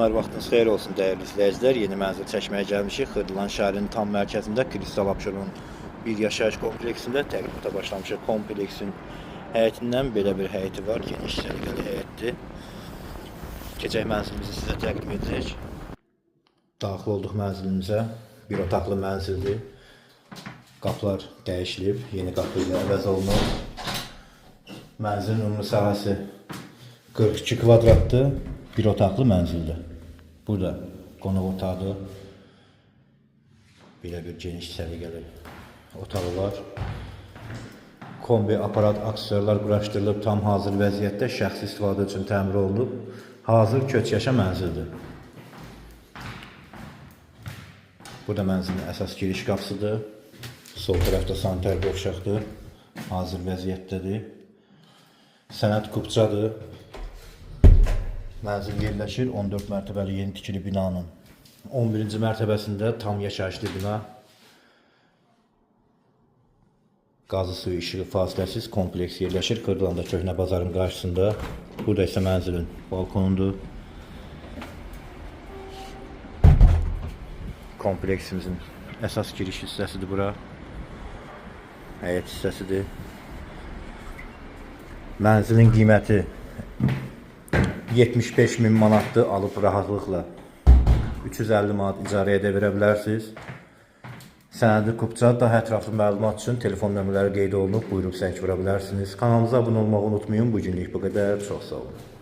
Axşamlar vaxtınız xeyir olsun dəyərli izləyicilər. Yeni mənzil çəkməyə gəlmişik. Xırdalan şəhərinin tam mərkəzində Kristal Abşeron bir yaşayış kompleksində təqdimata başlamışıq. Kompleksin həyətindən belə bir həyəti var. Geniş səliqəli həyətdir. Keçək mənzilimizi sizə təqdim edəcək. Daxil olduq mənzilimizə. Bir otaqlı mənzildir. Qapılar dəyişilib. Yeni qapı ilə əvəz olunub. Mənzilin ümumi sahəsi 42 kvadratdır. Bir otaqlı mənzildir. Burada qonaq otağıdır. Belə bir geniş səliqəli otağı var. Kombi, aparat, aksesuarlar quraşdırılıb, tam hazır vəziyyətdə şəxsi istifadə üçün təmir olunub. Hazır köç yaşa mənzildir. Burada mənzilin əsas giriş qapısıdır. Sol tərəfdə sanitar qovşaqdır. Hazır vəziyyətdədir. Sənəd kupçadır. Mənzil yerləşir 14 mərtəbəli yeni tikili binanın 11-ci mərtəbəsində tam yaşayışlı bina. Qazı suyu işığı fasiləsiz kompleks yerləşir. Kırılanda köhnə bazarın qarşısında. Burada isə mənzilin balkonudur. Kompleksimizin əsas giriş hissəsidir bura. Həyət hissəsidir. Mənzilin qiyməti 75.000 manatdır, alıb rahatlıqla 350 manat icarəyə də verə bilərsiniz. Sənədi kupça, daha ətraflı məlumat üçün telefon nömrələri qeyd olunub, buyurub zəng vura bilərsiniz. Kanalımıza abunə olmağı unutmayın. Bu günlük bu qədər. Çox sağ olun.